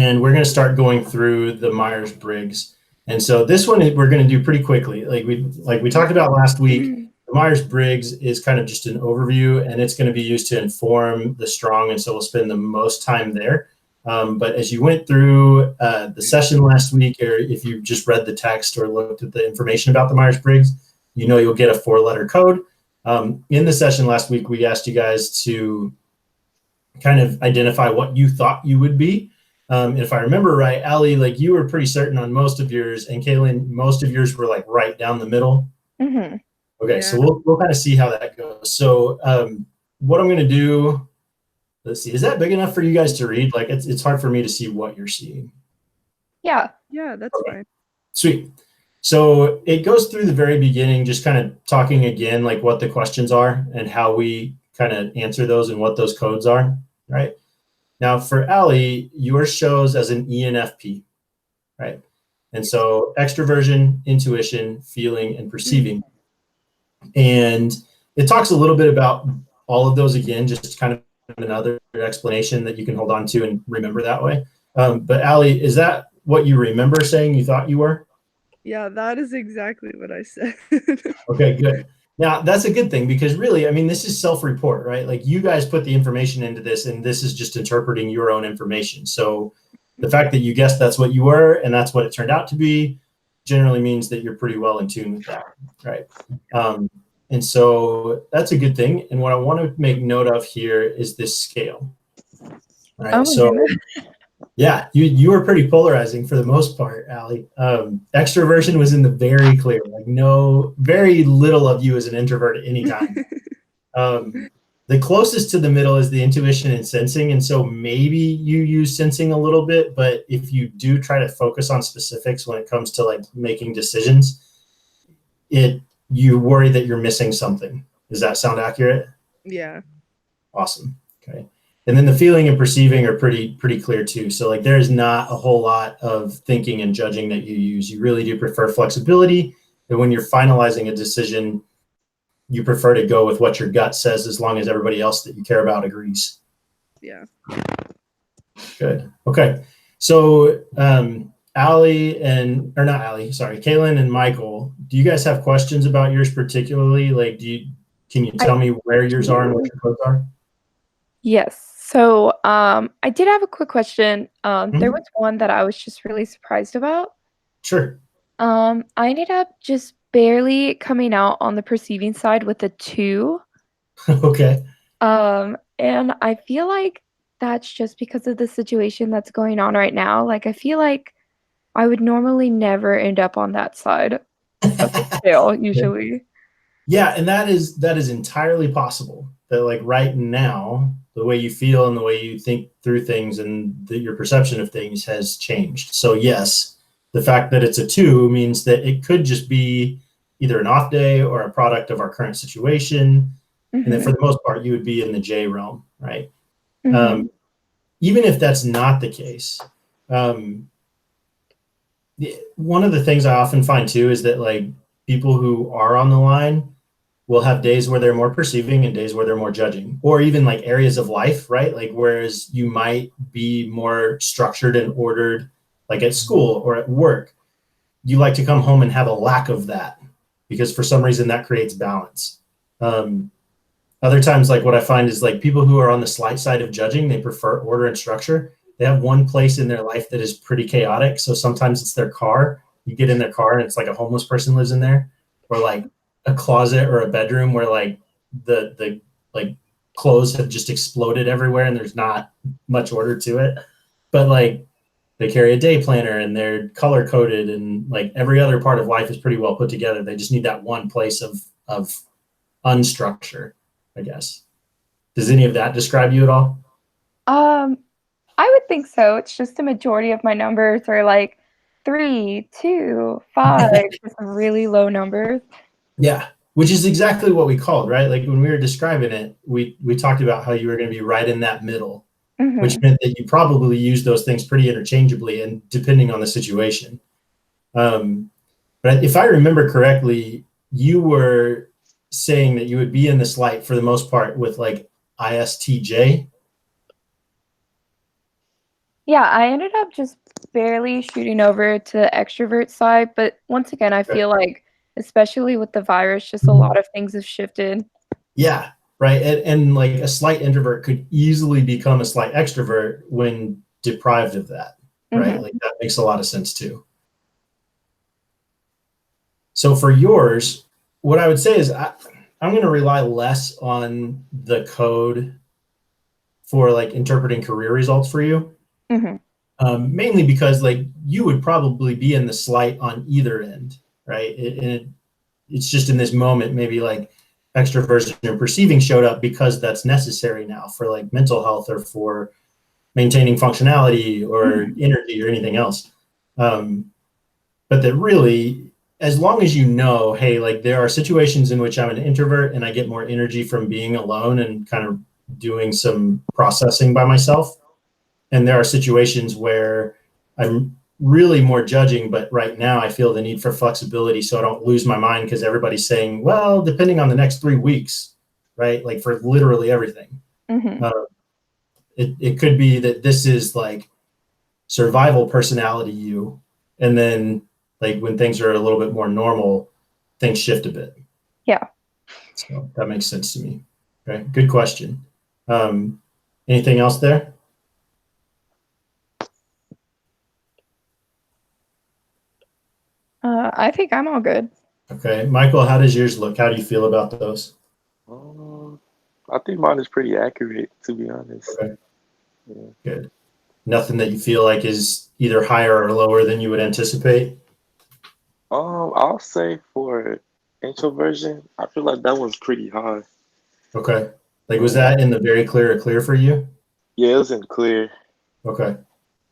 and we're going to start going through the Myers-Briggs. And so this one we're going to do pretty quickly. Like we talked about last week, the Myers-Briggs is kind of just an overview, and it's going to be used to inform the strong, and so we'll spend the most time there. But as you went through the session last week, or if you just read the text or looked at the information about the Myers-Briggs, you know you'll get a 4-letter code. In the session last week, we asked you guys to kind of identify what you thought you would be. If I remember right, Allie, like you were pretty certain on most of yours, and Kaylin, most of yours were like right down the middle. Mm-hmm. Okay, yeah. So we'll kind of see how that goes. So what I'm going to do, let's see, is that big enough for you guys to read? Like it's hard for me to see what you're seeing. Yeah, that's fine. Sweet. So it goes through the very beginning, just kind of talking again, like what the questions are and how we kind of answer those and what those codes are, right? Now for Allie, yours shows as an ENFP, right? And so extroversion, intuition, feeling, and perceiving. And it talks a little bit about all of those again, just kind of another explanation that you can hold on to and remember that way. But Allie, is that what you remember saying you thought you were? Yeah, that is exactly what I said. Okay, good. Now, that's a good thing because really, I mean, this is self-report, right? Like you guys put the information into this and this is just interpreting your own information. So the fact that you guessed that's what you were and that's what it turned out to be generally means that you're pretty well in tune with that, right? And so that's a good thing. And what I want to make note of here is this scale, right? Oh, so yeah, you were pretty polarizing for the most part, Allie. Extroversion was in the very clear, like very little of you as an introvert at any time. The closest to the middle is the intuition and sensing. And so maybe you use sensing a little bit, but if you do try to focus on specifics when it comes to like making decisions, you worry that you're missing something. Does that sound accurate? Yeah. Awesome. Okay. And then the feeling and perceiving are pretty clear too. So like there's not a whole lot of thinking and judging that you use. You really do prefer flexibility. And when you're finalizing a decision, you prefer to go with what your gut says as long as everybody else that you care about agrees. Yeah. Good. Okay. So Kaylin and Michael, do you guys have questions about yours particularly? Like, can you tell me where yours are and what your codes are? Yes. So I did have a quick question. There was one that I was just really surprised about. Sure. I ended up just barely coming out on the perceiving side with a 2. Okay. And I feel like that's just because of the situation that's going on right now. Like I feel like I would normally never end up on that side of the scale usually. Yeah, and that is entirely possible. That like right now, the way you feel and the way you think through things and your perception of things has changed. So yes, the fact that it's a 2 means that it could just be either an off day or a product of our current situation. And then for the most part, you would be in the J realm, right? Even if that's not the case, one of the things I often find too is that like people who are on the line will have days where they're more perceiving and days where they're more judging, or even like areas of life, right? Like whereas you might be more structured and ordered, like at school or at work, you like to come home and have a lack of that because for some reason that creates balance. Other times, like what I find is like people who are on the slight side of judging, they prefer order and structure. They have one place in their life that is pretty chaotic. So sometimes it's their car. You get in their car and it's like a homeless person lives in there, or like a closet or a bedroom where like the like clothes have just exploded everywhere and there's not much order to it. But like they carry a day planner and they're color coded and like every other part of life is pretty well put together. They just need that one place of unstructure, I guess. Does any of that describe you at all? I would think so. It's just the majority of my numbers are like 3, 2, 5, just really low numbers. Yeah, which is exactly what we called, right? Like when we were describing it, we talked about how you were going to be right in that middle, which meant that you probably use those things pretty interchangeably and depending on the situation. But if I remember correctly, you were saying that you would be in this light for the most part with like ISTJ. Yeah, I ended up just barely shooting over to the extrovert side, but once again, I feel like, especially with the virus, just a lot of things have shifted. Yeah, right. And like a slight introvert could easily become a slight extrovert when deprived of that, right? Mhm. Like that makes a lot of sense too. So for yours, what I would say is I'm going to rely less on the code for like interpreting career results for you. Mhm. Mainly because like you would probably be in the slight on either end, right? It's just in this moment, maybe like extroversion or perceiving showed up because that's necessary now for like mental health or for maintaining functionality or energy or anything else. But that really, as long as you know, hey, like there are situations in which I'm an introvert and I get more energy from being alone and kind of doing some processing by myself. And there are situations where I'm really more judging, but right now I feel the need for flexibility so I don't lose my mind because everybody's saying, well, depending on the next 3 weeks, right? Like for literally everything. Mhm. Uh, it could be that this is like survival personality you, and then like when things are a little bit more normal, things shift a bit. Yeah. So that makes sense to me. Okay, good question. Anything else there? I think I'm all good. Okay, Michael, how does yours look? How do you feel about those? Um, I think mine is pretty accurate, to be honest. Okay, Yeah. good. Nothing that you feel like is either higher or lower than you would anticipate? I'll say for introversion, I feel like that one's pretty high. Okay. Like, was Yeah, that in the very clear or clear for you? yeah, it wasn't clear. Okay.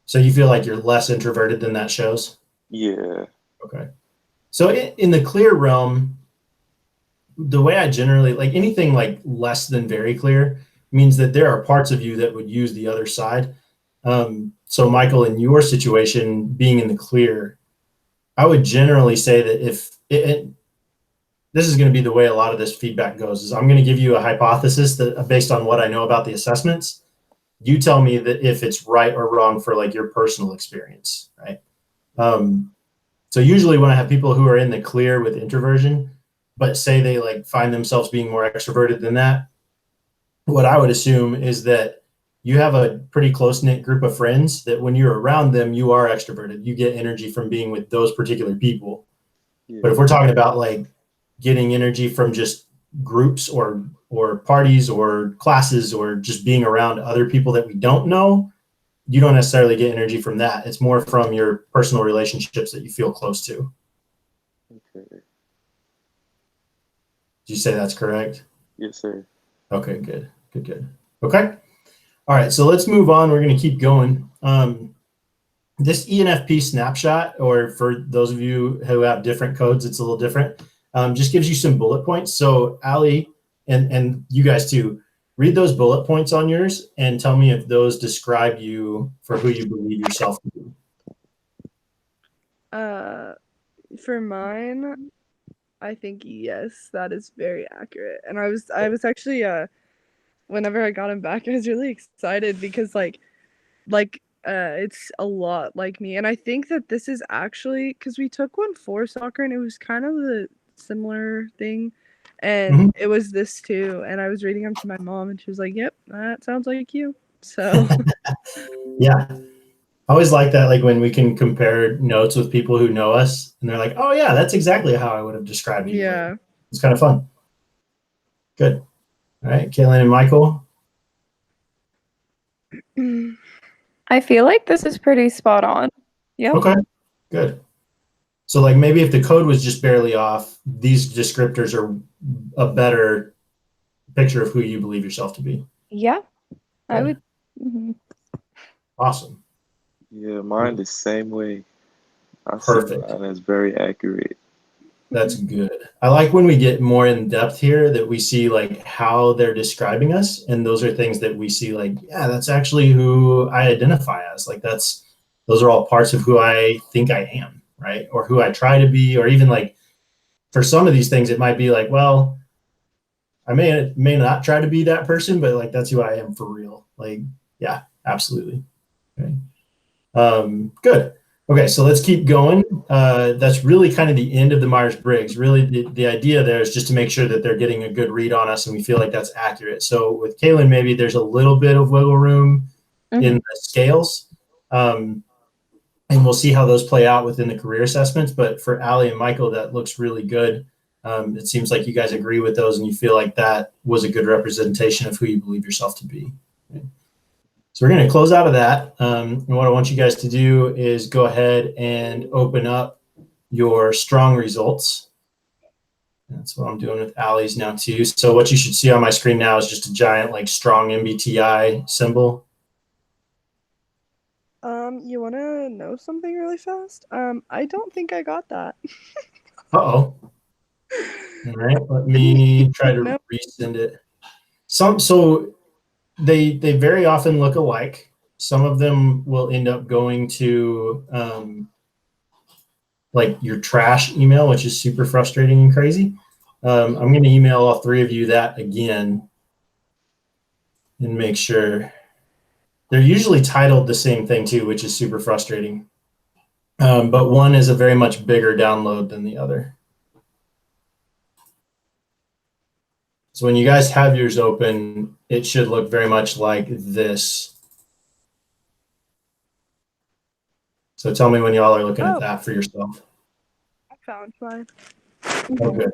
So you feel like you're less introverted than that shows? Yeah, Okay. So in the clear realm, the way I generally like anything like less than very clear means that there are parts of you that would use the other side. So Michael, in your situation, being in the clear, I would generally say that if this is going to be the way a lot of this feedback goes, is I'm going to give you a hypothesis that based on what I know about the assessments, you tell me that if it's right or wrong for like your personal experience, right? So usually when I have people who are in the clear with introversion, but say they like find themselves being more extroverted than that, what I would assume is that you have a pretty close knit group of friends that when you're around them, you are extroverted. You get energy from being with those particular people. But if yeah, we're talking about like getting energy from just groups or parties or classes or just being around other people that we don't know, you don't necessarily get energy from that. It's more from your personal relationships that you feel close to. okay. Did you say that's correct? Yes, sir. Okay, good, good, good. Okay. All right, so let's move on. We're going to keep going. This ENFP snapshot, or for those of you who have different codes, it's a little different. Just gives you some bullet points. So Ali and you guys too, read those bullet points on yours and tell me if those describe you for who you believe yourself to be. For mine, I think yes, that is very accurate. And I was actually whenever I got him back, I was really excited because it's a lot like me. And I think that this is actually because we took one for soccer and it was kind of the similar thing. And it was this too. And I was reading them to my mom and she was like, yep, that sounds like you. So Yeah. I always like that, like when we can compare notes with people who know us and they're like, oh yeah, that's exactly how I would have described you. Like, yeah. it's kind of fun. Good. All right, Kaylin and Michael. I feel like this is pretty spot on. Yep. Okay, good. So like maybe if the code was just barely off, these descriptors are a better picture of who you believe yourself to be. Yeah. I Good. would. Mhm. Awesome. Yeah, mine the same way. I see Perfect. mine as very accurate. That's good. I like when we get more in depth here that we see like how they're describing us. And those are things that we see like, yeah, that's actually who I identify as. Like those are all parts of who I think I am, right? Or who I try to be, or even like for some of these things, it might be like, well, I may not try to be that person, but like that's who I am for real. Like, yeah, absolutely. Okay. Good. Okay, so let's keep going. That's really kind of the end of the Myers-Briggs. Really, the idea there is just to make sure that they're getting a good read on us and we feel like that's accurate. So with Kaylin, maybe there's a little bit of wiggle room in the scales. And we'll see how those play out within the career assessments. But for Allie and Michael, that looks really good. It seems like you guys agree with those and you feel like that was a good representation of who you believe yourself to be. Okay. So we're going to close out of that. And what I want you guys to do is go ahead and open up your strong results. That's what I'm doing with Allie's now too. So what you should see on my screen now is just a giant like strong MBTI symbol. You want to know something really fast? I don't think I got that. Uh-oh. All right, let me try to Nope. resend it. So they very often look alike. Some of them will end up going to like your trash email, which is super frustrating and crazy. I'm going to email all three of you that again and make sure. They're usually titled the same thing too, which is super frustrating. But one is a very much bigger download than the other. So when you guys have yours open, it should look very much like this. So tell me when y'all are looking at that for yourself. I found mine. Okay.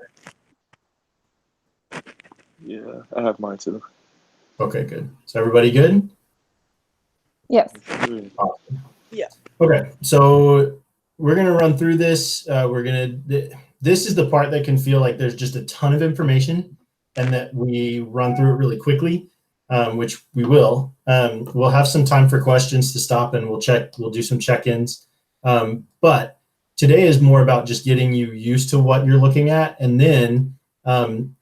Yeah, I have mine too. Okay, good. So everybody good? Yes. Awesome. Yeah. Okay, so we're gonna run through this. This is the part that can feel like there's just a ton of information and that we run through it really quickly, which we will. We'll have some time for questions to stop and we'll do some check-ins. But today is more about just getting you used to what you're looking at. And then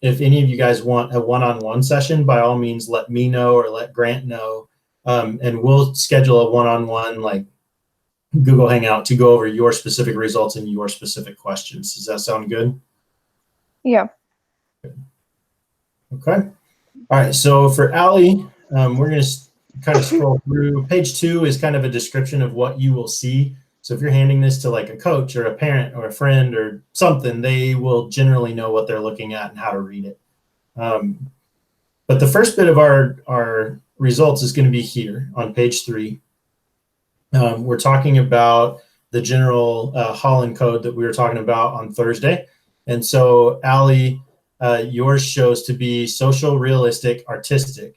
if any of you guys want a one-on-one session, by all means, let me know or let Grant know. And we'll schedule a one-on-one like Google Hangout to go over your specific results and your specific questions. Does that sound good? Yeah. Okay. All right. So for Allie, we're going to kind of scroll through. Page 2 is kind of a description of what you will see. So if you're handing this to like a coach or a parent or a friend or something, they will generally know what they're looking at and how to read it. But the first bit of our results is going to be here on page 3. We're talking about the general Holland code that we were talking about on Thursday. And so, Allie, yours shows to be social, realistic, artistic.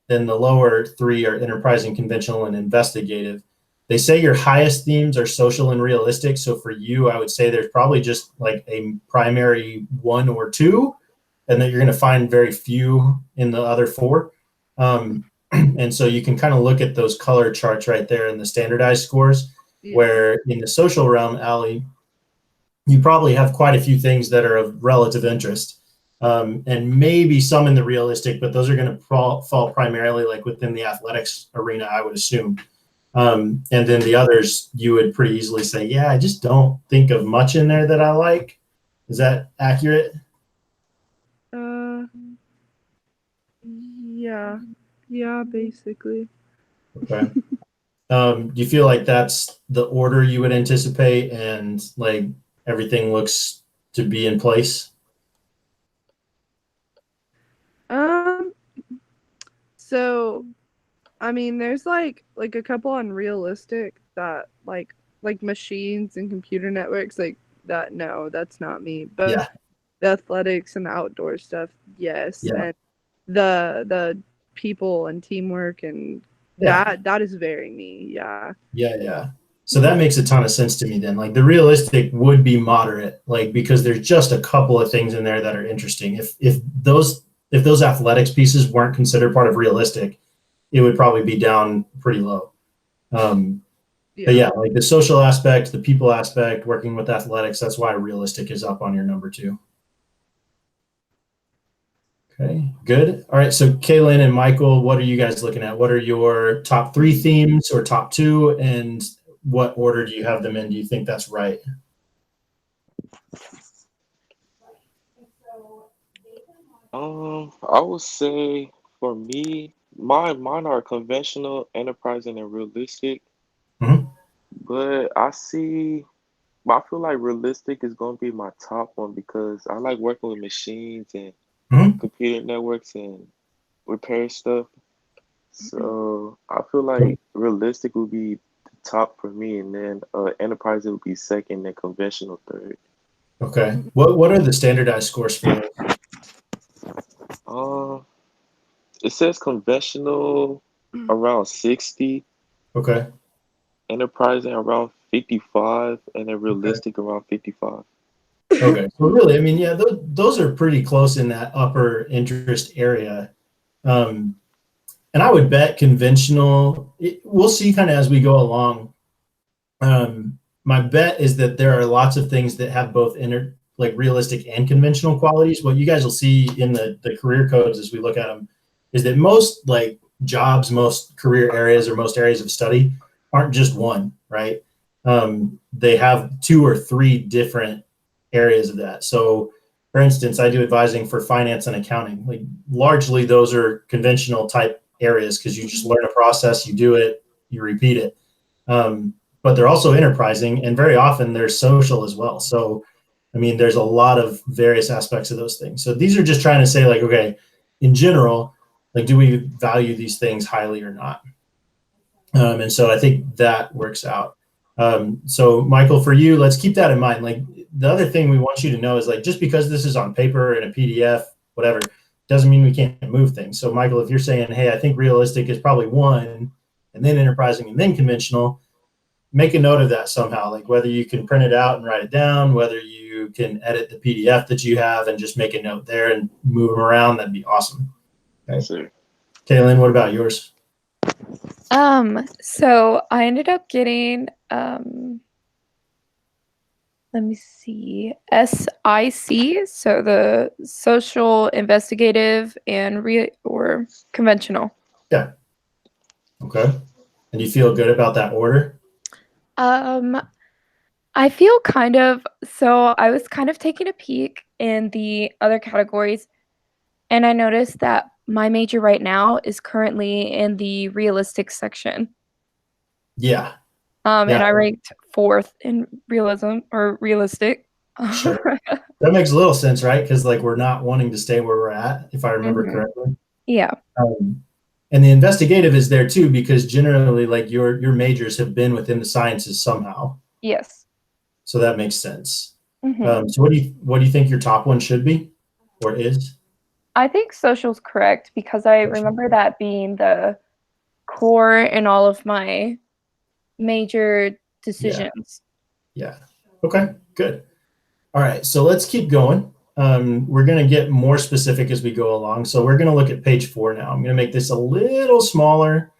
Then the lower 3 are enterprising, conventional, and investigative. They say your highest themes are social and realistic. So for you, I would say there's probably just like a primary 1 or 2, and that you're going to find very few in the other 4. And so you can kind of look at those color charts right there in the standardized scores, where in the social realm, Allie, you probably have quite a few things that are of relative interest, and maybe some in the realistic, but those are going to fall primarily like within the athletics arena, I would assume. And then the others, you would pretty easily say, yeah, I just don't think of much in there that I like. Is that accurate? Yeah, basically. Okay. Do you feel like that's the order you would anticipate and like everything looks to be in place? So I mean there's like a couple unrealistic that like machines and computer networks like that. No, that's not me. But Yeah. the athletics and the outdoor stuff, yes. Yeah. And the people and teamwork and that is very me. Yeah. Yeah. So that makes a ton of sense to me then. Like the realistic would be moderate, like because there's just a couple of things in there that are interesting. If those athletics pieces weren't considered part of realistic, it would probably be down pretty low. But yeah, like the social aspect, the people aspect, working with athletics, that's why realistic is up on your number 2. Okay, good. All right, so Kaylin and Michael, what are you guys looking at? What are your top 3 themes or top 2, and what order do you have them in? Do you think that's right? I would say for me, mine are conventional, enterprising, and realistic. Mhm. but I feel like realistic is gonna be my top one because I like working with machines and Mhm. computer networks and repair stuff. So I feel like realistic would be the top for me, and then enterprise would be second, and conventional third. Okay. What are the standardized scores for those? Uh, it says conventional around 60, Okay. enterprise around 55, and then Okay. realistic around 55. Okay. So really, I mean, yeah, those are pretty close in that upper interest area. Um, and I would bet conventional, we'll see kind of as we go along. My bet is that there are lots of things that have both like realistic and conventional qualities. What you guys will see in the career codes as we look at them is that most like jobs, most career areas, or most areas of study aren't just one, right? They have two or three different areas of that. So, for instance, I do advising for finance and accounting. Like largely, those are conventional type areas because you just learn a process, you do it, you repeat it. But they're also enterprising, and very often they're social as well. So, I mean, there's a lot of various aspects of those things. So these are just trying to say, like, okay, in general, like, do we value these things highly or not? And so I think that works out. So Michael, for you, let's keep that in mind. Like the other thing we want you to know is like, just because this is on paper and a PDF, whatever, doesn't mean we can't move things. So Michael, if you're saying, hey, I think realistic is probably one, and then enterprising and then conventional, make a note of that somehow, like whether you can print it out and write it down, whether you can edit the PDF that you have and just make a note there and move them around. That'd be awesome. Okay. Sure. Kaylin, what about yours? So I ended up getting let me see, SIC, so the social, investigative, and or conventional. Yeah. Okay. And you feel good about that order? I feel kind of, so I was kind of taking a peek in the other categories, and I noticed that my major right now is currently in the realistic section. Yeah. And Yeah. I ranked 4th in realism or realistic. Sure. That makes a little sense, right? Because like we're not wanting to stay where we're at, if I remember correctly. Yeah. And the investigative is there too, because generally, like your majors have been within the sciences somehow. Yes. So that makes sense. Mhm. So what do you think your top one should be, or is? I think social's correct because I Social. remember that being the core in all of my major decisions. Yeah. Okay, good. All right, so let's keep going. We're going to get more specific as we go along. So we're going to look at page 4 now. I'm going to make this a little smaller,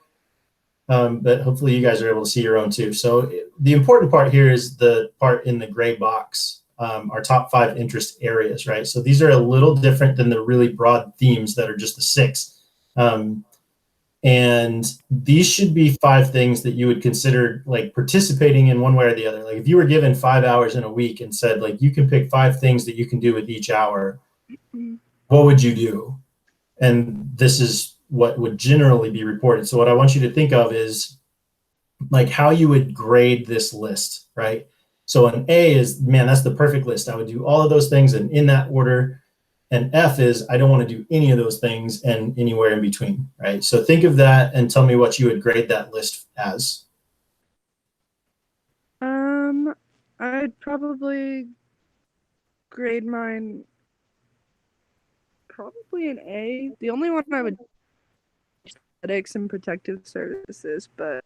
but hopefully you guys are able to see your own too. So the important part here is the part in the gray box, our top 5 interest areas, right? So these are a little different than the really broad themes that are just the 6. And these should be 5 things that you would consider like participating in one way or the other. Like if you were given 5 hours in a week and said like you can pick 5 things that you can do with each hour, what would you do? And this is what would generally be reported. So what I want you to think of is like how you would grade this list, right? So an A is, man, that's the perfect list. I would do all of those things and in that order. And F is, I don't want to do any of those things and anywhere in between, right? So think of that and tell me what you would grade that list as. I'd probably grade mine probably an A. The only one I would ethics and protective services, but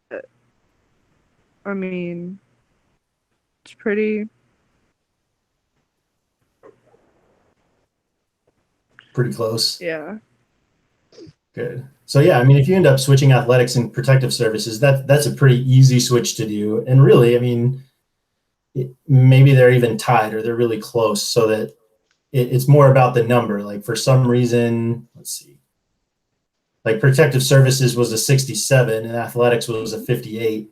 I mean, it's pretty Close. Yeah. Good. So yeah, I mean, if you end up switching athletics and protective services, that's a pretty easy switch to do. And really, I mean, maybe they're even tied or they're really close, so that it's more about the number. Like for some reason, let's see, like protective services was a 67 and athletics was a 58.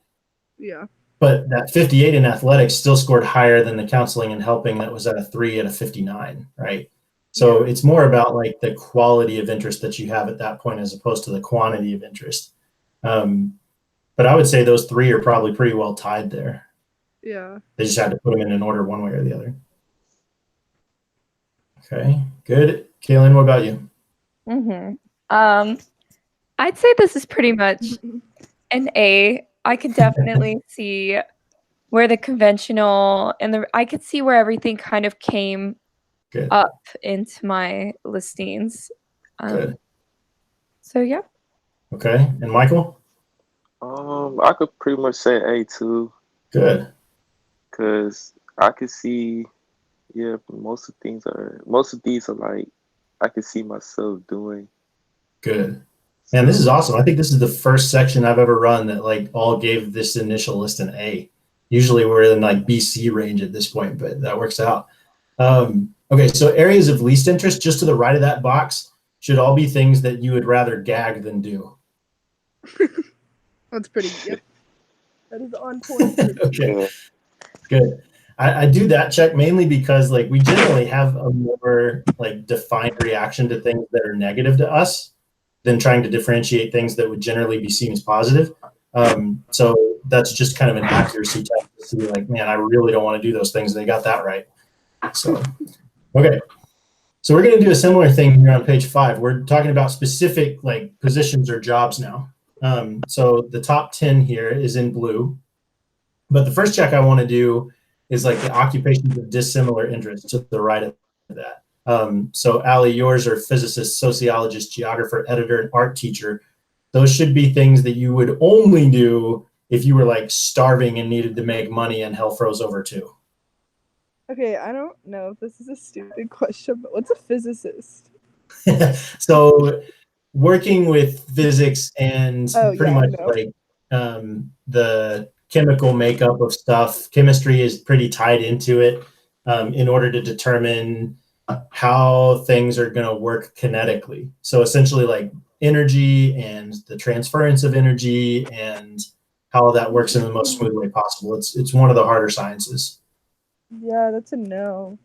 Yeah. But that 58 in athletics still scored higher than the counseling and helping that was at a 3 at a 59, right? So it's more about like the quality of interest that you have at that point as opposed to the quantity of interest. But I would say those three are probably pretty well tied there. Yeah. They just had to put them in an order one way or the other. Okay, good. Kaylin, what about you? I'd say this is pretty much an A. I could definitely see where the conventional and I could see where everything kind of came Good. up into my listings. Good. So yeah. Okay, and Michael? I could pretty much say A too, Good. because I could see, yeah, most of these are like I could see myself doing. Good. Man, this is awesome. I think this is the first section I've ever run that like all gave this initial list an A. Usually we're in like BC range at this point, but that works out. Okay, so areas of least interest, just to the right of that box, should all be things that you would rather gag than do. That's pretty good. That is on point. Okay, Yeah. good. I do that check mainly because like we generally have a more like defined reaction to things that are negative to us than trying to differentiate things that would generally be seen as positive. So that's just kind of an accuracy test to see like, man, I really don't want to do those things. They got that right. So, okay. So we're going to do a similar thing here on page 5. We're talking about specific like positions or jobs now. So the top 10 here is in blue, but the first check I want to do is like the occupations of dissimilar interest to the right of that. So Allie, yours are physicist, sociologist, geographer, editor, and art teacher. Those should be things that you would only do if you were like starving and needed to make money and hell froze over too. Okay, I don't know if this is a stupid question, but what's a physicist? So working with physics and pretty much like the chemical makeup of stuff, chemistry is pretty tied into it in order to determine how things are going to work kinetically. So essentially like energy and the transference of energy and how that works in the most smooth way possible. It's one of the harder sciences. Yeah, that's a no.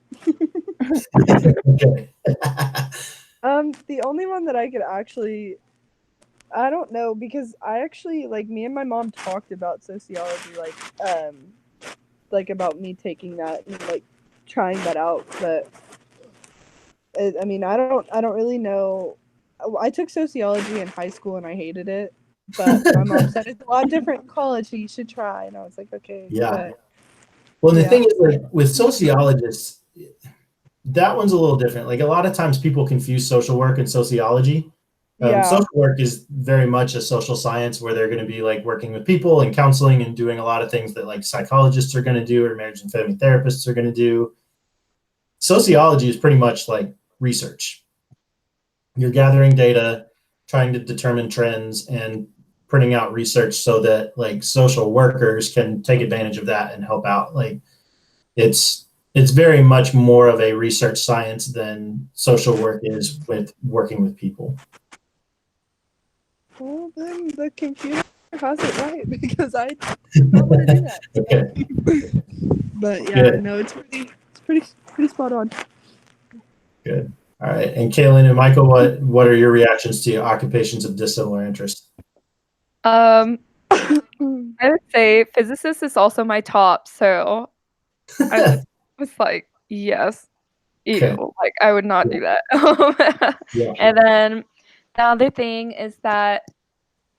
Okay. The only one that I could actually, I don't know, because I actually, like, me and my mom talked about sociology, like about me taking that and like trying that out, but I mean, I don't really know. I took sociology in high school and I hated it, but my mom said it's a lot different in college, so you should try, and I was like, okay. Yeah. But, Well, the thing is, like with sociologists, that one's a little different. Like a lot of times people confuse social work and sociology. Social work is very much a social science where they're going to be like working with people and counseling and doing a lot of things that like psychologists are going to do or marriage and family therapists are going to do. Sociology is pretty much like research. You're gathering data, trying to determine trends and printing out research so that like social workers can take advantage of that and help out. Like it's very much more of a research science than social work is with working with people. Well, then the computer has it right because I did not want to do that. Okay. But yeah, Good. no, it's pretty spot on. Good. All right. And Kaylin and Michael, what are your reactions to occupations of dissimilar interest? I would say physicist is also my top, so I was like, yes, Okay. like I would not do that. Yeah. And then the other thing is that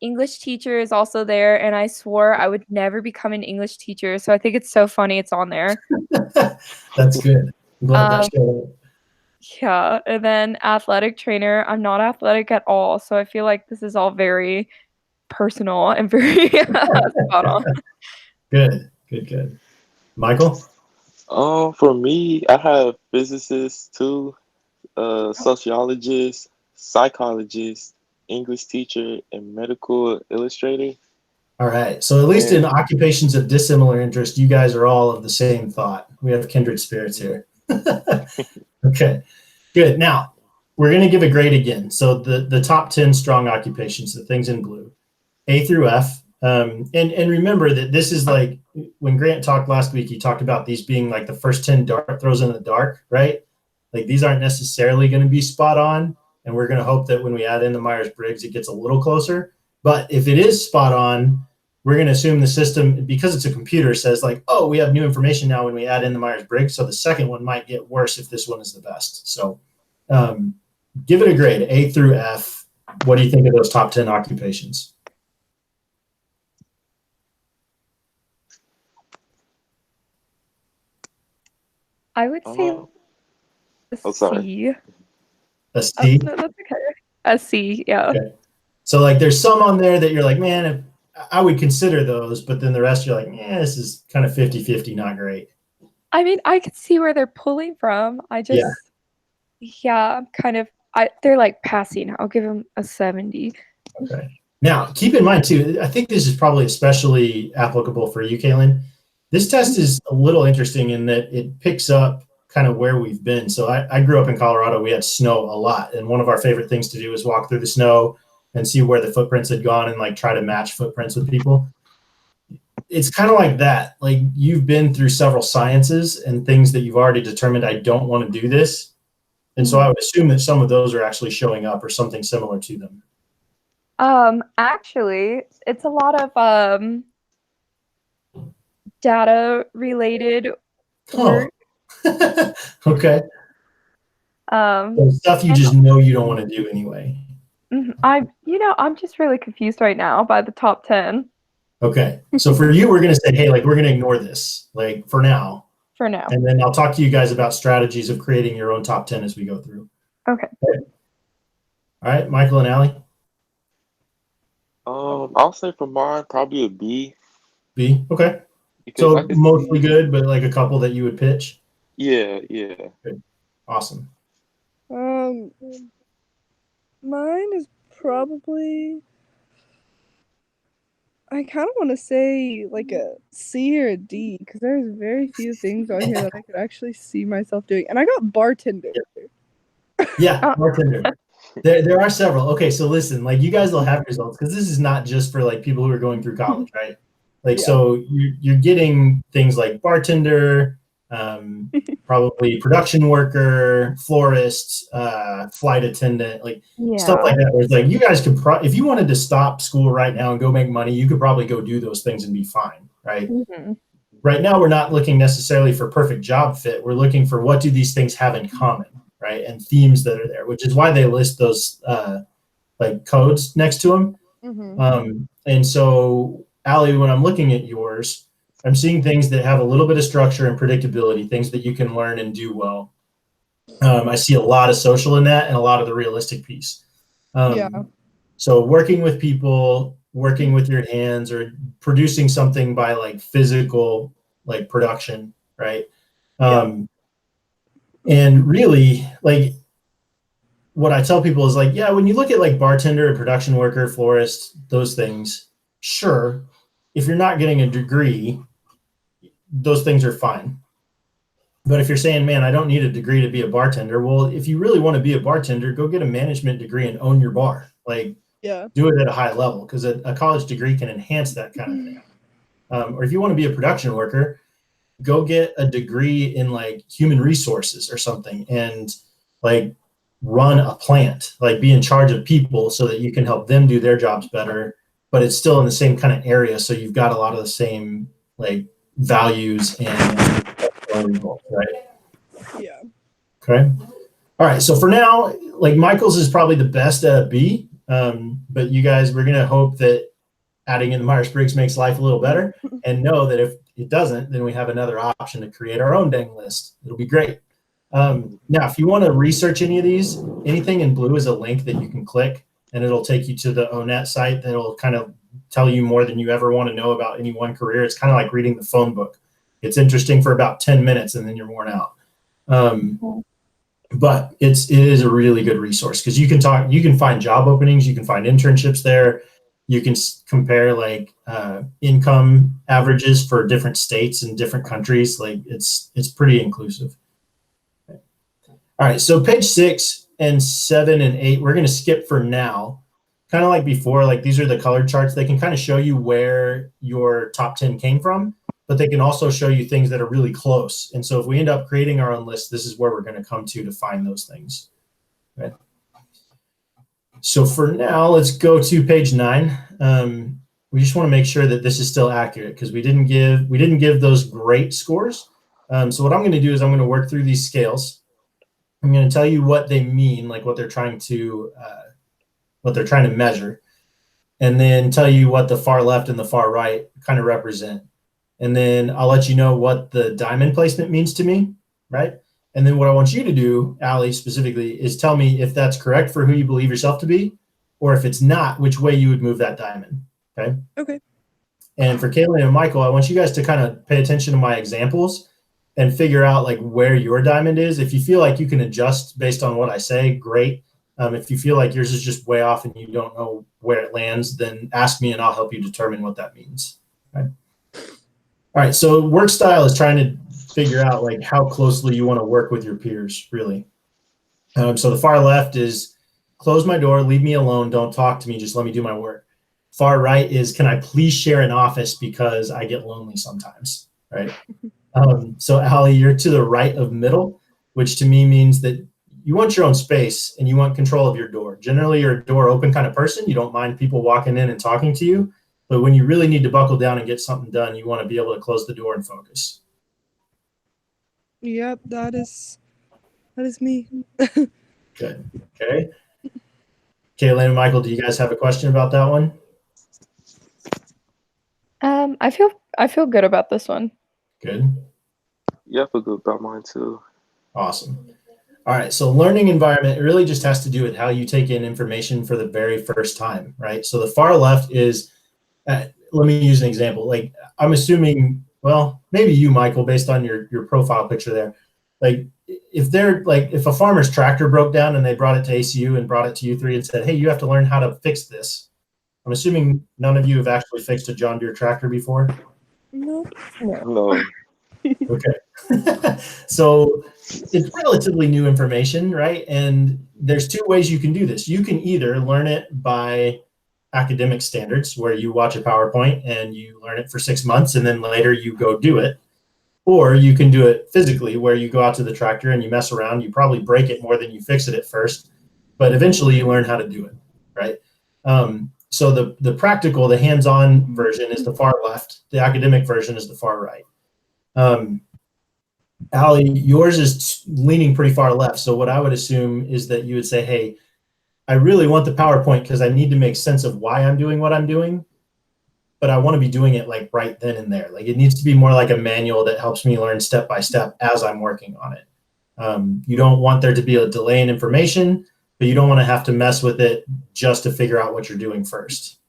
English teacher is also there, and I swore I would never become an English teacher, so I think it's so funny it's on there. That's good. I'm glad that showed up. Yeah, and then athletic trainer. I'm not athletic at all, so I feel like this is all very personal and very spot on. Good. Michael? For me, I have physicists too, sociologist, psychologist, English teacher, and medical illustrator. All right. So at least in occupations of dissimilar interest, you guys are all of the same thought. We have kindred spirits here. Okay, good. Now, we're going to give a grade again. So the top 10 strong occupations, the things in blue, A through F. And remember that this is like, when Grant talked last week, he talked about these being like the first 10 dart throws in the dark, right? Like these aren't necessarily going to be spot on. And we're going to hope that when we add in the Myers-Briggs, it gets a little closer. But if it is spot on, we're going to assume the system, because it's a computer, says like, oh, we have new information now when we add in the Myers-Briggs. So the second one might get worse if this one is the best. So give it a grade, A through F. What do you think of those top 10 occupations? I would say a sorry. C. A C? No, that's okay. A C, yeah. Okay. So like there's some on there that you're like, man, I would consider those, but then the rest you're like, yeah, this is kind of 50-50, not great. I mean, I could see where they're pulling from. I just, yeah, I'm kind of, they're like passing. I'll give them a 70. Okay. Now, keep in mind too, I think this is probably especially applicable for you, Kaylin. This test is a little interesting in that it picks up kind of where we've been. So I grew up in Colorado. We had snow a lot. And one of our favorite things to do is walk through the snow and see where the footprints had gone and like try to match footprints with people. It's kind of like that. Like you've been through several sciences and things that you've already determined, I don't want to do this. And so I would assume that some of those are actually showing up or something similar to them. Actually, it's a lot of data related work. Okay. So stuff you just know you don't want to do anyway. I'm just really confused right now by the top 10. Okay. So for you, we're going to say, hey, like we're going to ignore this, like for now. For now. And then I'll talk to you guys about strategies of creating your own top 10 as we go through. Okay. All right, Michael and Allie? I'll say for mine, probably a B. B? Okay. Because so mostly good, but like a couple that you would pitch? Yeah. Good. Awesome. Mine is probably, I kind of want to say like a C or a D because there's very few things on here that I could actually see myself doing. And I got bartender. Yeah, bartender. There are several. Okay, so listen, like you guys will have results because this is not just for like people who are going through college, right? Like, so you're getting things like bartender, probably production worker, florist, flight attendant, like stuff like that. Where it's like you guys could, if you wanted to stop school right now and go make money, you could probably go do those things and be fine, right? Mm-hmm. Right now, we're not looking necessarily for perfect job fit. We're looking for what do these things have in common, right? And themes that are there, which is why they list those like codes next to them. Mm-hmm. And so, Allie, when I'm looking at yours, I'm seeing things that have a little bit of structure and predictability, things that you can learn and do well. I see a lot of social in that and a lot of the realistic piece. So working with people, working with your hands, or producing something by like physical, like production, right? And really, like what I tell people is like, yeah, when you look at like bartender, production worker, florist, those things, sure, if you're not getting a degree, those things are fine. But if you're saying, man, I don't need a degree to be a bartender, well, if you really want to be a bartender, go get a management degree and own your bar. Like, do it at a high level because a college degree can enhance that kind of thing. Or if you want to be a production worker, go get a degree in like human resources or something and like run a plant, like be in charge of people so that you can help them do their jobs better, but it's still in the same kind of area. So you've got a lot of the same like values and results, right? Yeah. Okay. All right. So for now, like Michael's is probably the best at a B. But you guys, we're going to hope that adding in the Myers-Briggs makes life a little better and know that if it doesn't, then we have another option to create our own dang list. It'll be great. Now, if you want to research any of these, anything in blue is a link that you can click and it'll take you to the ONET site that'll kind of tell you more than you ever want to know about any one career. It's kind of like reading the phone book. It's interesting for about 10 minutes and then you're worn out. But it is a really good resource because you can find job openings, you can find internships there, you can compare like income averages for different states and different countries. Like it's pretty inclusive. Okay. All right, so page 6 and 7 and 8, we're going to skip for now. Kind of like before, like these are the colored charts. They can kind of show you where your top 10 came from, but they can also show you things that are really close. And so if we end up creating our own list, this is where we're going to come to find those things. Okay. So for now, let's go to page 9. we just want to make sure that this is still accurate because we didn't give those great scores. So what I'm going to do is I'm going to work through these scales. I'm going to tell you what they mean, like what they're trying to measure, and then tell you what the far left and the far right kind of represent. And then I'll let you know what the diamond placement means to me, right? And then what I want you to do, Allie, specifically, is tell me if that's correct for who you believe yourself to be, or if it's not, which way you would move that diamond, okay? Okay. And for Kaylin and Michael, I want you guys to kind of pay attention to my examples and figure out like where your diamond is. If you feel like you can adjust based on what I say, great. If you feel like yours is just way off and you don't know where it lands, then ask me and I'll help you determine what that means. Okay? All right, so work style is trying to figure out like how closely you want to work with your peers, really. So the far left is close my door, leave me alone, don't talk to me, just let me do my work. Far right is, can I please share an office because I get lonely sometimes, right? So Allie, you're to the right of middle, which to me means that you want your own space and you want control of your door. Generally, you're a door open kind of person. You don't mind people walking in and talking to you. But when you really need to buckle down and get something done, you want to be able to close the door and focus. Yep, that is me. Good. Okay. Kaylin and Michael, do you guys have a question about that one? I feel good about this one. Good. Yeah, I feel good about mine too. Awesome. All right. So learning environment, it really just has to do with how you take in information for the very first time, right? So the far left is, let me use an example. Like I'm assuming, well, maybe you, Michael, based on your profile picture there, like if a farmer's tractor broke down and they brought it to ACU and brought it to U3 and said, hey, you have to learn how to fix this. I'm assuming none of you have actually fixed a John Deere tractor before. Nope. No. Okay. So it's relatively new information, right? And there's two ways you can do this. You can either learn it by academic standards, where you watch a PowerPoint and you learn it for 6 months and then later you go do it. Or you can do it physically, where you go out to the tractor and you mess around. You probably break it more than you fix it at first, but eventually you learn how to do it, right? So the practical, the hands-on version is the far left. The academic version is the far right. Allie, yours is leaning pretty far left. So what I would assume is that you would say, hey, I really want the PowerPoint because I need to make sense of why I'm doing what I'm doing, but I want to be doing it like right then and there. Like it needs to be more like a manual that helps me learn step by step as I'm working on it. You don't want there to be a delay in information, but you don't want to have to mess with it just to figure out what you're doing first.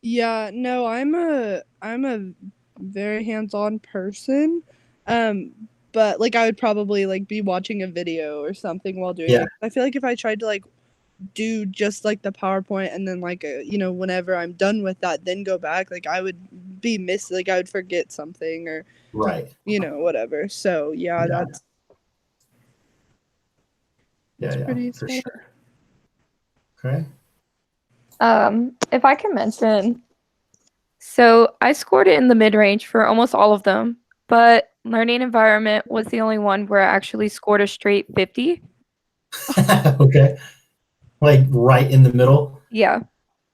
Yeah, no, I'm a very hands-on person. But like I would probably like be watching a video or something while doing it. I feel like if I tried to like do just like the PowerPoint and then like whenever I'm done with that, then go back, like I would be I would forget something or right, whatever. So that's pretty for smart. sure. Okay. If I can mention, so I scored it in the mid-range for almost all of them, but learning environment was the only one where I actually scored a straight 50. Okay. Like right in the middle. Yeah.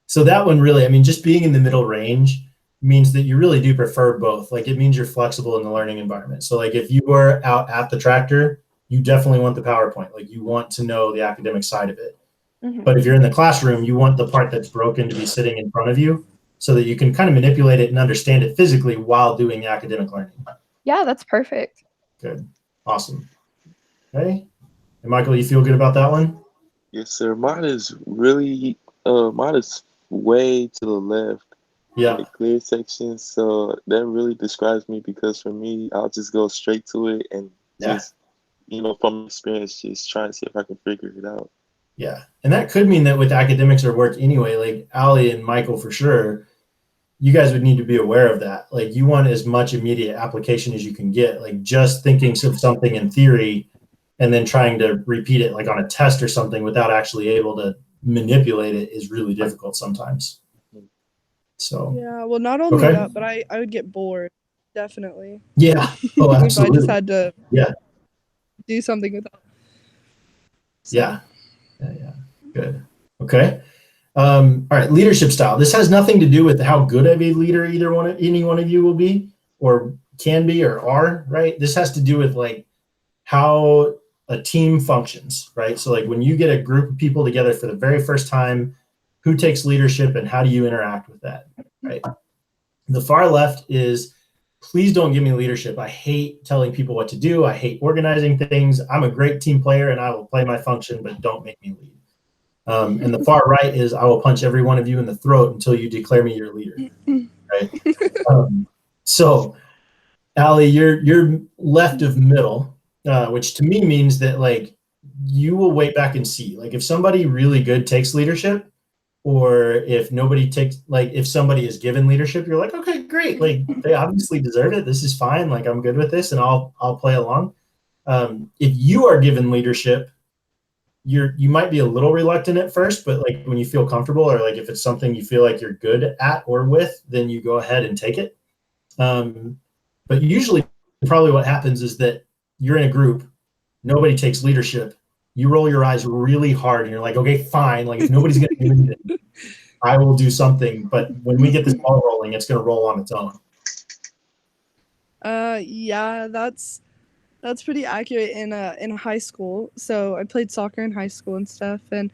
So that one really, I mean, just being in the middle range means that you really do prefer both. Like it means you're flexible in the learning environment. So like if you were out at the tractor, you definitely want the PowerPoint. Like you want to know the academic side of it. Mm-hmm. But if you're in the classroom, you want the part that's broken to be sitting in front of you so that you can kind of manipulate it and understand it physically while doing academic learning. Yeah, that's perfect. Good. Awesome. Okay. And Michael, you feel good about that one? Yes, sir. Mine is really, mine is way to the left. Yeah. The clear section. So that really describes me because for me, I'll just go straight to it and just, from experience, just try and see if I can figure it out. Yeah. And that could mean that with academics or work anyway, like Allie and Michael for sure, you guys would need to be aware of that. Like you want as much immediate application as you can get. Like just thinking of something in theory and then trying to repeat it like on a test or something without actually able to manipulate it is really difficult sometimes. So yeah, well, not only that, but I would get bored, definitely. Yeah. Oh, absolutely. If I just had to do something with that. So. Yeah. Good. Okay. All right, leadership style. This has nothing to do with how good of a leader any one of you will be, or can be, or are. Right. This has to do with like how a team functions. Right. So like when you get a group of people together for the very first time, who takes leadership and how do you interact with that? Right. The far left is, please don't give me leadership. I hate telling people what to do. I hate organizing things. I'm a great team player and I will play my function, but don't make me lead. And the far right is, I will punch every one of you in the throat until you declare me your leader. Right. So, Allie, you're left of middle, which to me means that like you will wait back and see. Like if somebody really good takes leadership, or if nobody takes, like if somebody is given leadership, you're like, okay, great. Like they obviously deserve it. This is fine. Like I'm good with this, and I'll play along. If you are given leadership, you might be a little reluctant at first, but like when you feel comfortable, or like if it's something you feel like you're good at or with, then you go ahead and take it. But usually probably what happens is that you're in a group, nobody takes leadership, you roll your eyes really hard and you're like, okay, fine. Like if nobody's going to do anything, I will do something. But when we get this ball rolling, it's going to roll on its own. Yeah, that's pretty accurate in high school. So I played soccer in high school and stuff, and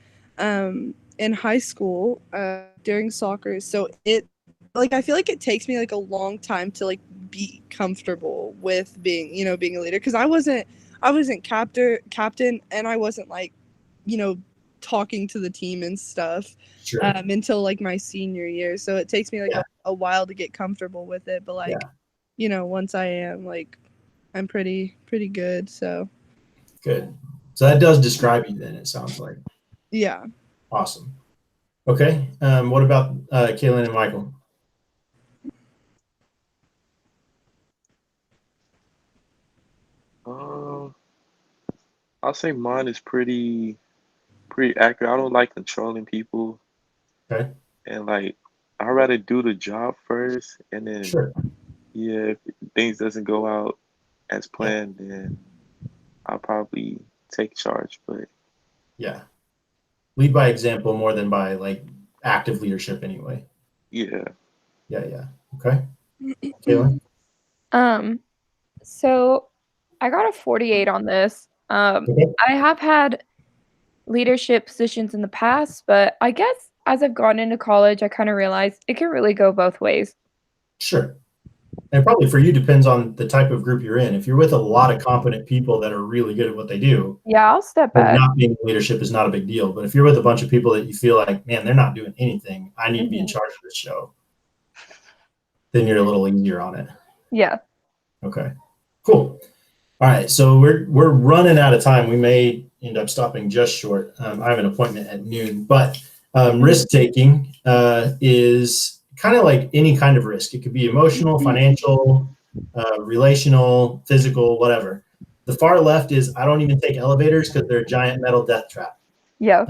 in high school during soccer, so it like I feel like it takes me like a long time to like be comfortable with being a leader, because I wasn't captain, and I wasn't like talking to the team and stuff Sure. until like my senior year. So it takes me like a while to get comfortable with it, but like once I am, like I'm pretty good. So good. So that does describe you then, it sounds like. Yeah. Awesome. Okay. What about Kaylin and Michael? I'll say mine is pretty accurate. I don't like controlling people. Okay. And like I'd rather do the job first, and then if things doesn't go out as planned, then I'll probably take charge. But lead by example more than by like active leadership anyway. Yeah. Okay. Kaylin? So I got a 48 on this. I have had leadership positions in the past, but I guess as I've gone into college, I kind of realized it can really go both ways. Sure. And probably for you depends on the type of group you're in. If you're with a lot of competent people that are really good at what they do, I'll step back. Not being in leadership is not a big deal. But if you're with a bunch of people that you feel like, man, they're not doing anything, I need to be in charge of this show, then you're a little easier on it. Yeah. Okay. Cool. All right. So we're running out of time. We may end up stopping just short. I have an appointment at noon, but risk taking is kind of like any kind of risk. It could be emotional, financial, relational, physical, whatever. The far left is, I don't even take elevators because they're a giant metal death trap. Yeah.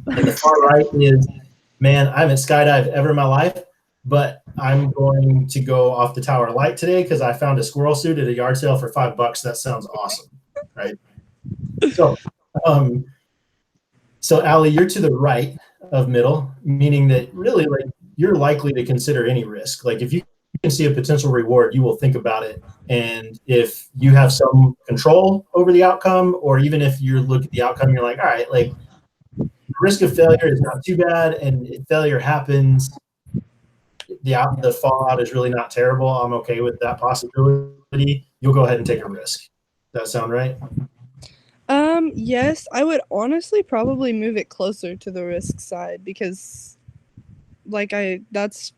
And the far right is, man, I haven't skydived ever in my life, but I'm going to go off the Tower of Light today because I found a squirrel suit at a yard sale for $5. That sounds awesome, right? So, Allie, you're to the right of middle, meaning that really, like, you're likely to consider any risk. Like if you can see a potential reward, you will think about it. And if you have some control over the outcome, or even if you look at the outcome, you're like, all right, like the risk of failure is not too bad. And if failure happens, the fallout is really not terrible. I'm okay with that possibility. You'll go ahead and take a risk. Does that sound right? Yes, I would honestly probably move it closer to the risk side, because like that's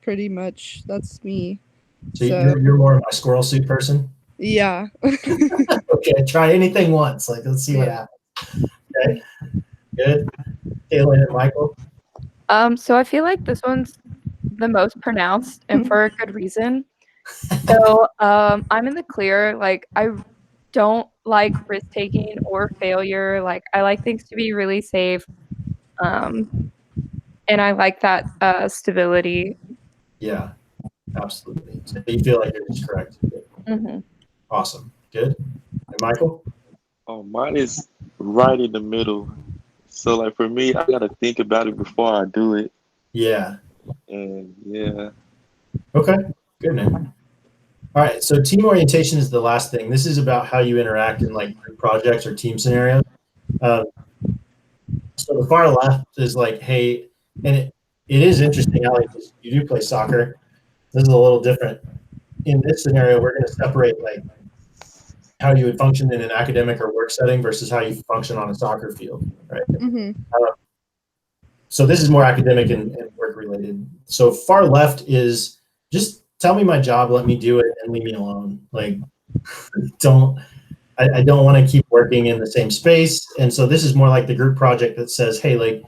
me. So you're more of my squirrel suit person? Yeah. Okay, try anything once. Like, let's see what happens. Okay, good. Kaylin and Michael? So I feel like this one's the most pronounced, and for a good reason. So I'm in the clear. Like, I don't like risk taking or failure. Like, I like things to be really safe. And I like that stability. Yeah, absolutely. So you feel like you're just correct. Mm-hmm. Awesome. Good. And Michael? Oh, mine is right in the middle. So like for me, I gotta think about it before I do it. Yeah. And yeah, Okay. Good, man. All right. So team orientation is the last thing. This is about how you interact in like group projects or team scenarios. Uh, so the far left is like, hey, and it is interesting, Alex, you do play soccer. This is a little different. In this scenario, we're going to separate like how you would function in an academic or work setting versus how you function on a soccer field, right? Mm-hmm. So this is more academic and work related. So far left is just tell me my job, let me do it, and leave me alone. Like, I don't want to keep working in the same space. And so this is more like the group project that says, hey, like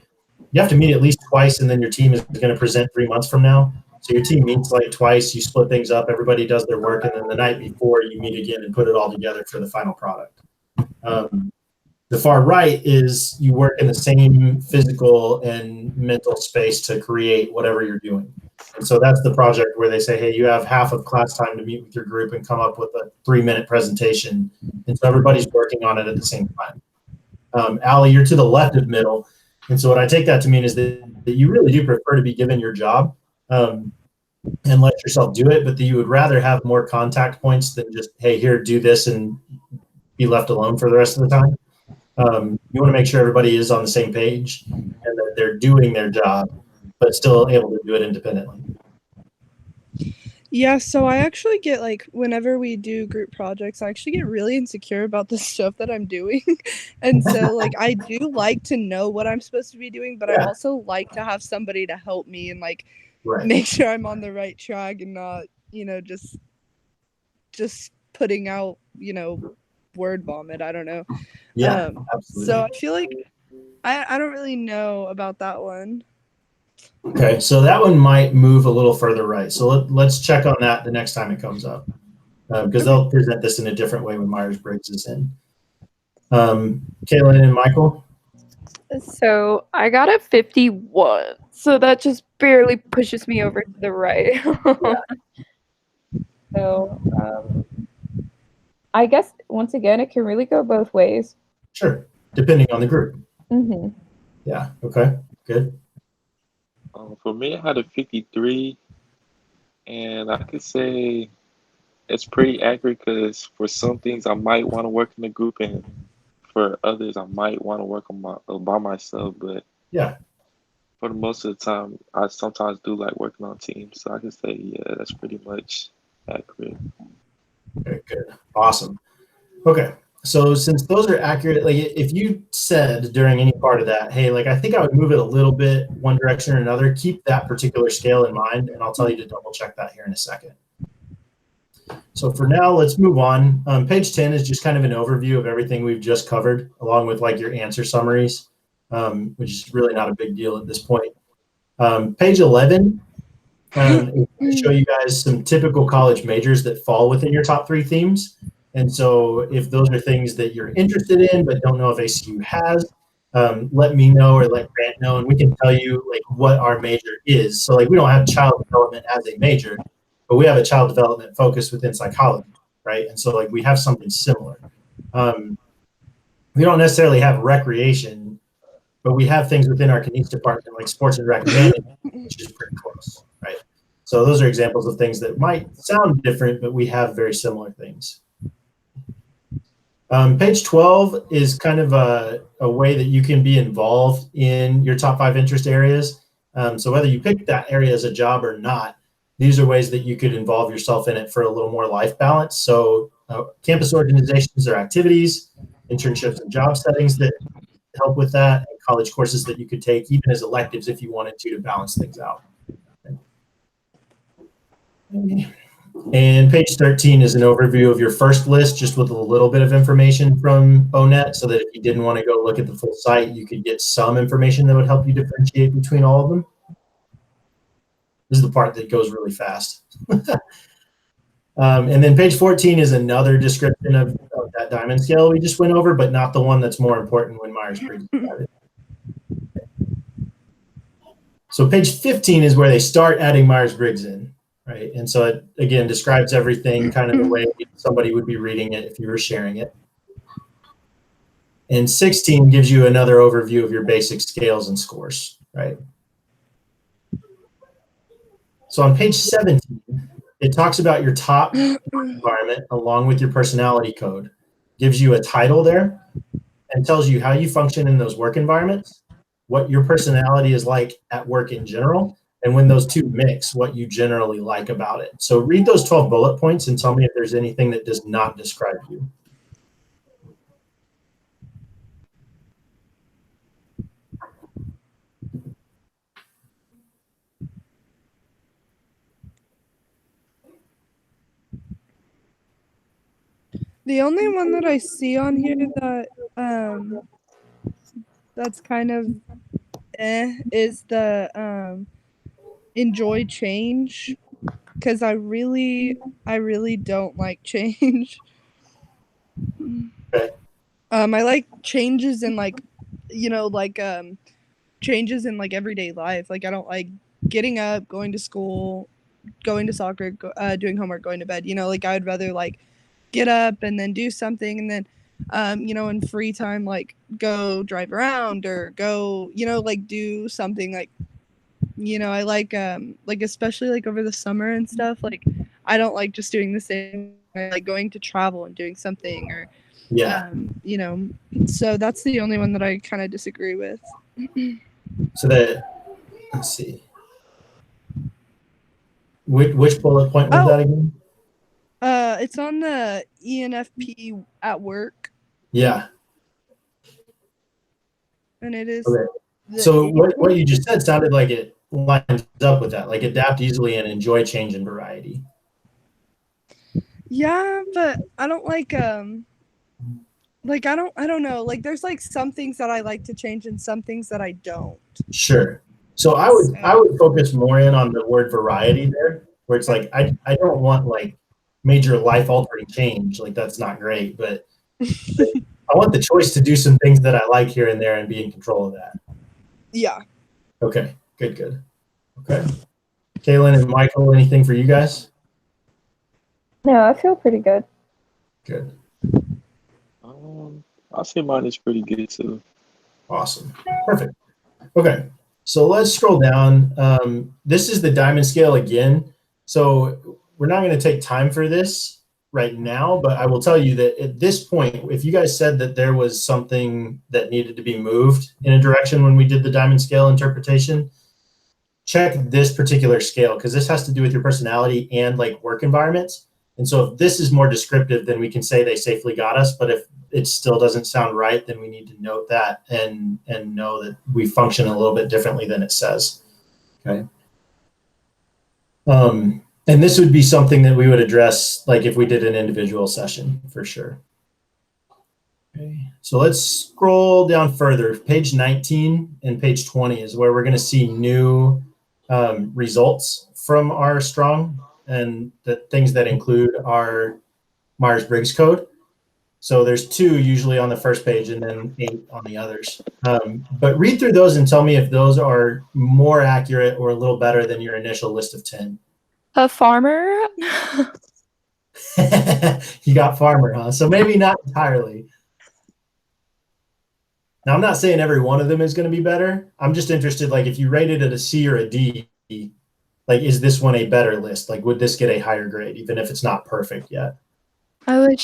you have to meet at least twice, and then your team is going to present 3 months from now. So your team meets like twice, you split things up, everybody does their work, and then the night before you meet again and put it all together for the final product. The far right is you work in the same physical and mental space to create whatever you're doing. And so that's the project where they say, hey, you have half of class time to meet with your group and come up with a 3-minute presentation. And so everybody's working on it at the same time. Allie, you're to the left of middle. And so what I take that to mean is that you really do prefer to be given your job and let yourself do it, but that you would rather have more contact points than just, hey, here, do this and be left alone for the rest of the time. You want to make sure everybody is on the same page and that they're doing their job, but still able to do it independently. Yeah, so I actually get like whenever we do group projects, I actually get really insecure about the stuff that I'm doing. And so like I do like to know what I'm supposed to be doing, but I also like to have somebody to help me and like make sure I'm on the right track and not, just putting out, word vomit. I don't know. Yeah, absolutely. So I feel like I don't really know about that one. Okay, so that one might move a little further right. So let's check on that the next time it comes up, because they'll present this in a different way when Myers-Briggs is in. Kaylin and Michael? So I got a 51. So that just barely pushes me over to the right. So I guess, once again, it can really go both ways. Sure, depending on the group. Mm-hmm. Yeah, okay, good. For me, I had a 53, and I could say it's pretty accurate because for some things I might want to work in a group, and for others I might want to work on by myself. But yeah, for the most of the time, I sometimes do like working on teams. So I can say, yeah, that's pretty much accurate. Okay, good, awesome. Okay, so since those are accurate, like if you said during any part of that, hey, like I think I would move it a little bit one direction or another, keep that particular scale in mind, and I'll tell you to double check that here in a second. So for now, let's move on. Page 10 is just kind of an overview of everything we've just covered, along with like your answer summaries, which is really not a big deal at this point. Page 11 is going to show you guys some typical college majors that fall within your top 3 themes. And so if those are things that you're interested in but don't know if ACU has, let me know or let Grant know, and we can tell you like what our major is. So like we don't have child development as a major, but we have a child development focus within psychology, right? And so like we have something similar. We don't necessarily have recreation, but we have things within our Knies department like sports and rec management, which is pretty close, right? So those are examples of things that might sound different, but we have very similar things. Page 12 is kind of a way that you can be involved in your top 5 interest areas. So whether you pick that area as a job or not, these are ways that you could involve yourself in it for a little more life balance. So campus organizations or activities, internships and job settings that help with that, and college courses that you could take even as electives if you wanted to balance things out. And page 13 is an overview of your first list, just with a little bit of information from ONET, so that if you didn't want to go look at the full site, you could get some information that would help you differentiate between all of them. This is the part that goes really fast. And then page 14 is another description of that diamond scale we just went over, but not the one that's more important when Myers-Briggs added. So page 15 is where they start adding Myers-Briggs in, right? And so it, again, describes everything kind of the way somebody would be reading it if you were sharing it. And 16 gives you another overview of your basic scales and scores, right? So on page 17, it talks about your top environment along with your personality code. Gives you a title there and tells you how you function in those work environments, what your personality is like at work in general, and when those two mix, what you generally like about it. So read those 12 bullet points and tell me if there's anything that does not describe you. The only one that I see on here that that's kind of is the enjoy change, because I really don't like change. Okay. I like changes in changes in like everyday life. Like I don't like getting up, going to school, going to soccer, doing homework, going to bed. Like I would rather like get up and then do something, and then in free time like go drive around or go like do something like I like especially like over the summer and stuff. Like I don't like just doing the same. I like going to travel and doing something, or Yeah. So that's the only one that I kind of disagree with. So let's see. Which bullet point was that again? It's on the ENFP at work, Yeah. and it is. Okay. So what you just said sounded like it lines up with that, like adapt easily and enjoy change and variety. Yeah, but I don't like I don't know. Like there's like some things that I like to change and some things that I don't. Sure. So I would focus more in on the word variety there, where it's like I don't want like major life altering change. Like that's not great, but I want the choice to do some things that I like here and there and be in control of that. Yeah. Okay. Good. Okay. Kaylin and Michael, anything for you guys? No, I feel pretty good. Good. I'll say mine is pretty good too. Awesome. Perfect. Okay. So let's scroll down. This is the diamond scale again. So we're not going to take time for this right now, but I will tell you that at this point, if you guys said that there was something that needed to be moved in a direction when we did the diamond scale interpretation, check this particular scale, because this has to do with your personality and like work environments. And so if this is more descriptive, then we can say they safely got us. But if it still doesn't sound right, then we need to note that and know that we function a little bit differently than it says. Okay. And this would be something that we would address like if we did an individual session for sure. Okay. So let's scroll down further. Page 19 and page 20 is where we're going to see new results from our strong, and the things that include our Myers-Briggs code. So there's 2 usually on the first page and then 8 on the others. But read through those and tell me if those are more accurate or a little better than your initial list of 10. A farmer? You got farmer, huh? So maybe not entirely. Now, I'm not saying every one of them is going to be better. I'm just interested, like if you rated it a C or a D, like, is this one a better list? Like, would this get a higher grade, even if it's not perfect yet? I would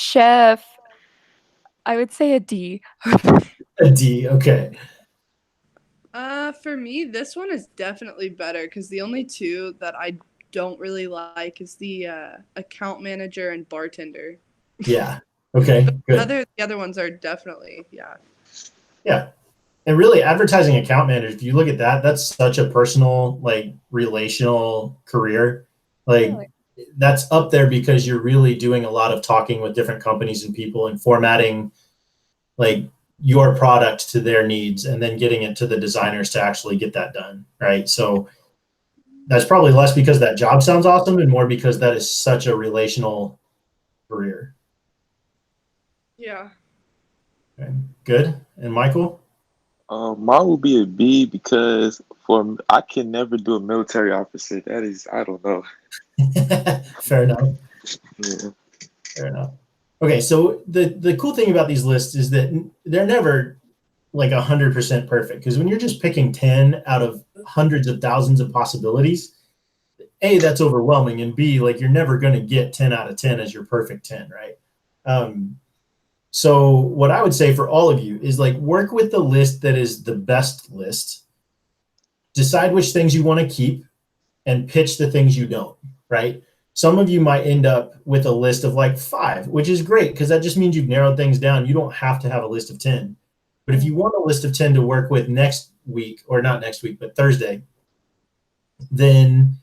say a D. A D, okay. For me, this one is definitely better, because the only 2 that I don't really like is the account manager and bartender. Yeah. Okay. Good. The other ones are definitely, yeah. Yeah. And really, advertising account manager, if you look at that, that's such a personal, like, relational career. Like, really? That's up there because you're really doing a lot of talking with different companies and people and formatting, like, your product to their needs and then getting it to the designers to actually get that done, right? So that's probably less because that job sounds awesome and more because that is such a relational career. Yeah. Okay. Good. And Michael? Mine would be a B because I can never do a military officer. That is, I don't know. Fair enough. Yeah. Fair enough. Okay, so the cool thing about these lists is that they're never like 100% perfect, because when you're just picking 10 out of hundreds of thousands of possibilities, A, that's overwhelming, and B, like you're never going to get 10 out of 10 as your perfect 10, right? So what I would say for all of you is like work with the list that is the best list, decide which things you want to keep, and pitch the things you don't, right? Some of you might end up with a list of like 5, which is great because that just means you've narrowed things down. You don't have to have a list of 10. But if you want a list of 10 to work with next week, or not next week, but Thursday, then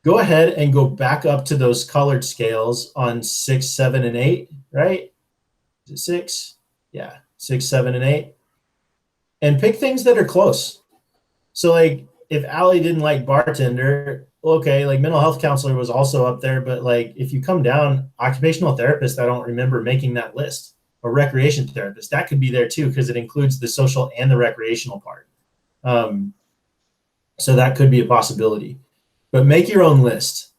go ahead and go back up to those colored scales on 6, 7, and 8, right? Is it 6? Yeah, 6, 7, and 8. And pick things that are close. So like if Allie didn't like bartender, okay, like mental health counselor was also up there, but like if you come down, occupational therapist, I don't remember making that list. Or recreation therapist, that could be there too because it includes the social and the recreational part. So that could be a possibility. But make your own list.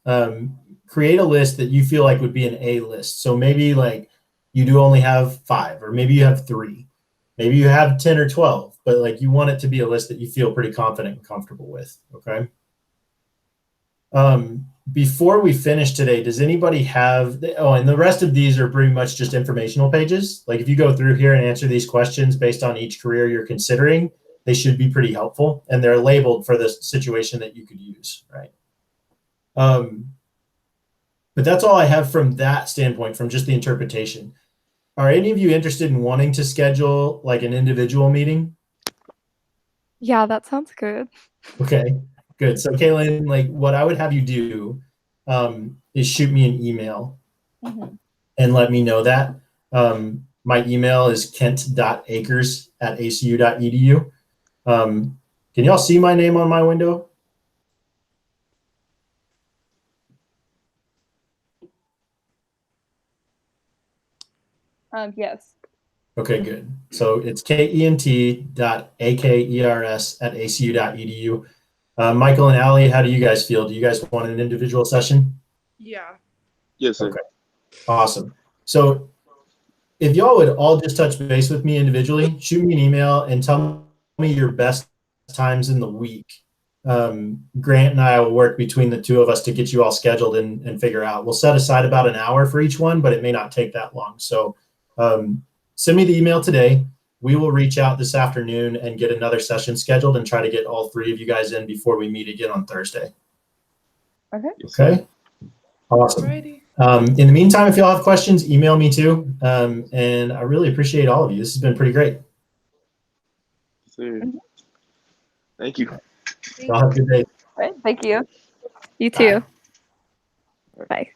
Create a list that you feel like would be an A list. So maybe like you do only have 5, or maybe you have 3. Maybe you have 10 or 12, but like you want it to be a list that you feel pretty confident and comfortable with, okay? Before we finish today, does anybody have, and the rest of these are pretty much just informational pages. Like if you go through here and answer these questions based on each career you're considering, they should be pretty helpful, and they're labeled for the situation that you could use, right? But that's all I have from that standpoint, from just the interpretation. Are any of you interested in wanting to schedule like an individual meeting? Yeah, that sounds good. Okay, good. So Kaylin, like what I would have you do is shoot me an email and let me know that. My email is kent.akers@acu.edu. Can y'all see my name on my window? Yes. Okay, good. So it's kent.akers@acu.edu. Michael and Allie, how do you guys feel? Do you guys want an individual session? Yeah. Yes, sir. Okay. Awesome. So if y'all would all just touch base with me individually, shoot me an email and tell me your best times in the week. Grant and I will work between the two of us to get you all scheduled and figure out. We'll set aside about an hour for each one, but it may not take that long. So send me the email today. We will reach out this afternoon and get another session scheduled and try to get all 3 of you guys in before we meet again on Thursday. Okay. Okay. Awesome. Alrighty. In the meantime, if y'all have questions, email me too. And I really appreciate all of you. This has been pretty great. Yes, sir. Thank you. Y'all have a good day. All right. Thank you. You too. Bye.